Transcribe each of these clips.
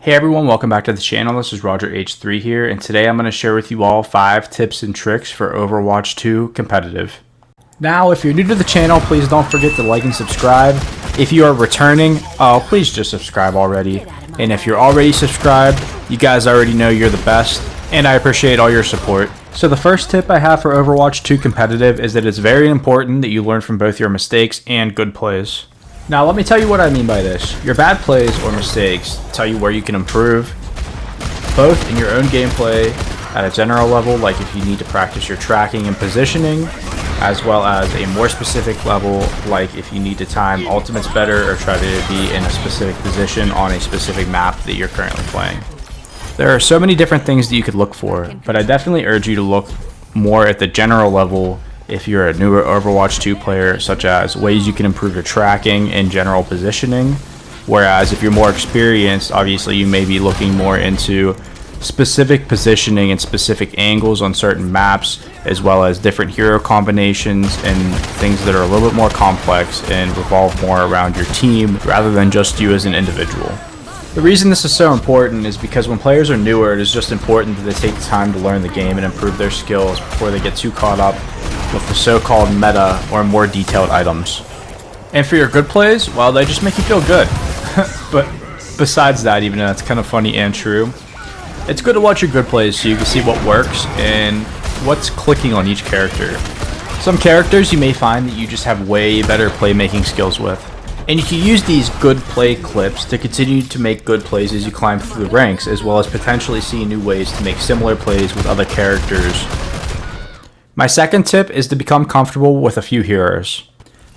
Hey everyone, welcome back to the channel. This is Roger H3 here, and today I'm going to share with you all 5 tips and tricks for Overwatch 2 competitive. Now, if you're new to the channel, please don't forget to like and subscribe. If you are returning, please just subscribe already. And if you're already subscribed, you guys already know you're the best, and I appreciate all your support. So the first tip I have for Overwatch 2 competitive is that it's very important that you learn from both your mistakes and good plays. Now let me tell you what I mean by this. Your bad plays or mistakes tell you where you can improve, both in your own gameplay at a general level, like if you need to practice your tracking and positioning, as well as a more specific level, like if you need to time ultimates better or try to be in a specific position on a specific map that you're currently playing. There are so many different things that you could look for, but I definitely urge you to look more at the general level if you're a newer Overwatch 2 player, such as ways you can improve your tracking and general positioning. Whereas if you're more experienced, obviously you may be looking more into specific positioning and specific angles on certain maps, as well as different hero combinations and things that are a little bit more complex and revolve more around your team rather than just you as an individual. The reason this is so important is because when players are newer, it is just important that they take the time to learn the game and improve their skills before they get too caught up with the so-called meta or more detailed items. And for your good plays, well, they just make you feel good. But besides that, even though that's kind of funny and true, it's good to watch your good plays so you can see what works and what's clicking on each character. Some characters you may find that you just have way better playmaking skills with. And you can use these good play clips to continue to make good plays as you climb through the ranks, as well as potentially see new ways to make similar plays with other characters. My second tip is to become comfortable with a few heroes.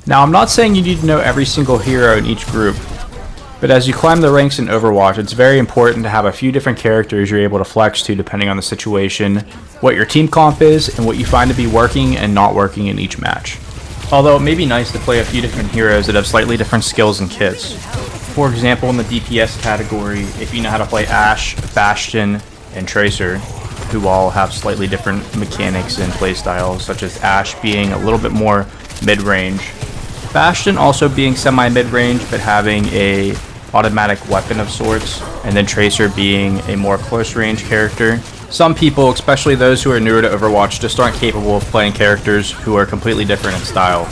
Now, I'm not saying you need to know every single hero in each group, but as you climb the ranks in Overwatch, it's very important to have a few different characters you're able to flex to depending on the situation, what your team comp is, and what you find to be working and not working in each match. Although it may be nice to play a few different heroes that have slightly different skills and kits. For example, in the DPS category, if you know how to play Ashe, Bastion, and Tracer, who all have slightly different mechanics and playstyles, such as Ashe being a little bit more mid-range, Bastion also being semi-mid-range but having a automatic weapon of sorts, and then Tracer being a more close-range character. Some people, especially those who are newer to Overwatch, just aren't capable of playing characters who are completely different in style.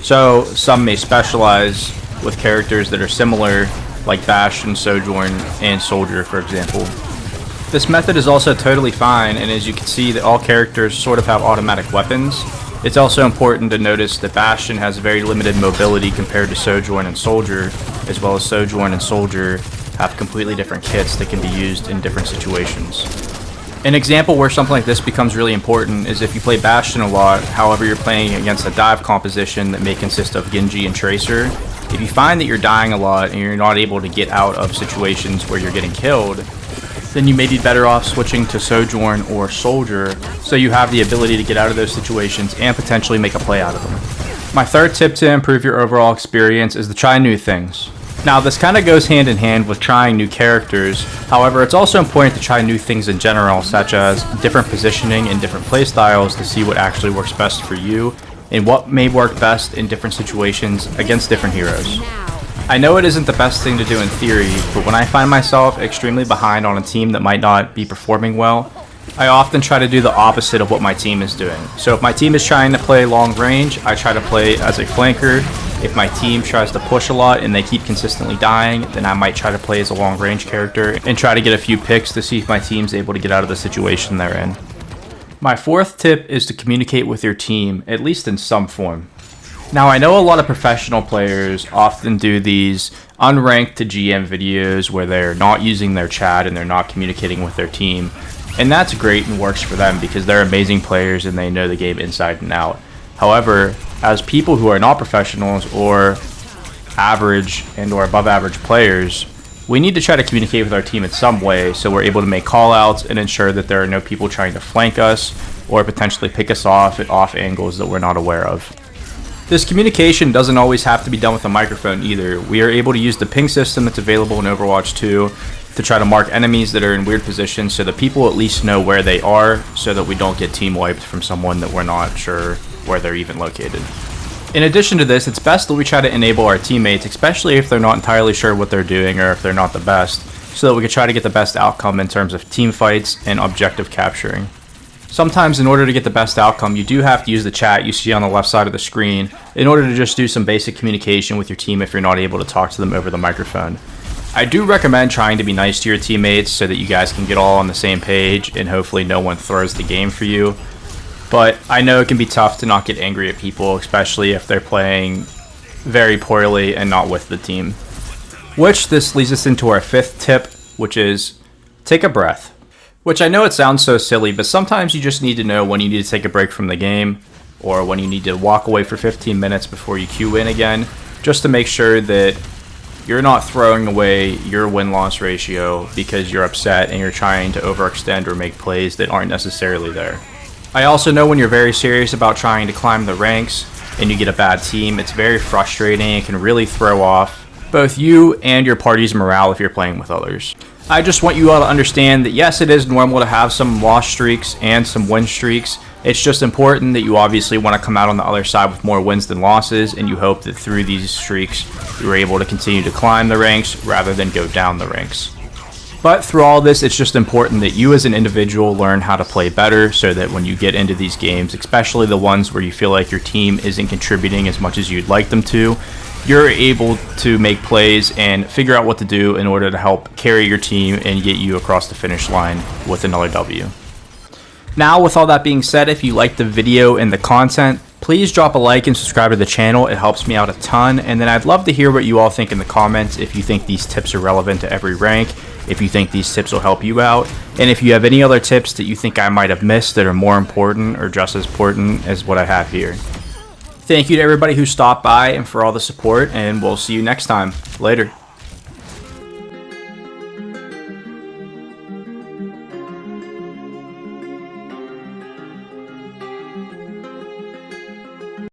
So some may specialize with characters that are similar, like Bastion, Sojourn, and Soldier, for example. This method is also totally fine, and as you can see that all characters sort of have automatic weapons. It's also important to notice that Bastion has very limited mobility compared to Sojourn and Soldier, as well as Sojourn and Soldier have completely different kits that can be used in different situations. An example where something like this becomes really important is if you play Bastion a lot, however you're playing against a dive composition that may consist of Genji and Tracer. If you find that you're dying a lot and you're not able to get out of situations where you're getting killed, then you may be better off switching to Sojourn or Soldier so you have the ability to get out of those situations and potentially make a play out of them. My third tip to improve your overall experience is to try new things. Now, this kind of goes hand in hand with trying new characters. However, it's also important to try new things in general, such as different positioning and different playstyles to see what actually works best for you and what may work best in different situations against different heroes. I know it isn't the best thing to do in theory, but when I find myself extremely behind on a team that might not be performing well, I often try to do the opposite of what my team is doing. So if my team is trying to play long range, I try to play as a flanker. If my team tries to push a lot and they keep consistently dying, then I might try to play as a long range character and try to get a few picks to see if my team's able to get out of the situation they're in. My fourth tip is to communicate with your team, at least in some form. Now, I know a lot of professional players often do these unranked to GM videos where they're not using their chat and they're not communicating with their team. And that's great and works for them because they're amazing players and they know the game inside and out. However, as people who are not professionals or average and or above average players, we need to try to communicate with our team in some way so we're able to make call outs and ensure that there are no people trying to flank us or potentially pick us off at off angles that we're not aware of. This communication doesn't always have to be done with a microphone either. We are able to use the ping system that's available in Overwatch 2 to try to mark enemies that are in weird positions so that people at least know where they are so that we don't get team wiped from someone that we're not sure where they're even located. In addition to this, it's best that we try to enable our teammates, especially if they're not entirely sure what they're doing or if they're not the best, so that we could try to get the best outcome in terms of team fights and objective capturing. Sometimes in order to get the best outcome, you do have to use the chat you see on the left side of the screen in order to just do some basic communication with your team if you're not able to talk to them over the microphone. I do recommend trying to be nice to your teammates so that you guys can get all on the same page and hopefully no one throws the game for you. But I know it can be tough to not get angry at people, especially if they're playing very poorly and not with the team. Which this leads us into our 5th tip, which is take a breath. Which I know it sounds so silly, but sometimes you just need to know when you need to take a break from the game or when you need to walk away for 15 minutes before you queue in again, just to make sure that you're not throwing away your win-loss ratio because you're upset and you're trying to overextend or make plays that aren't necessarily there. I also know when you're very serious about trying to climb the ranks and you get a bad team, it's very frustrating. It can really throw off both you and your party's morale if you're playing with others. I just want you all to understand that yes, it is normal to have some loss streaks and some win streaks. It's just important that you obviously want to come out on the other side with more wins than losses, and you hope that through these streaks you're able to continue to climb the ranks rather than go down the ranks. But through all this, it's just important that you as an individual learn how to play better so that when you get into these games, especially the ones where you feel like your team isn't contributing as much as you'd like them to, you're able to make plays and figure out what to do in order to help carry your team and get you across the finish line with another W. Now, with all that being said, if you liked the video and the content, please drop a like and subscribe to the channel. It helps me out a ton. And then I'd love to hear what you all think in the comments, if you think these tips are relevant to every rank, if you think these tips will help you out, and if you have any other tips that you think I might have missed that are more important or just as important as what I have here. Thank you to everybody who stopped by and for all the support, and we'll see you next time. Later.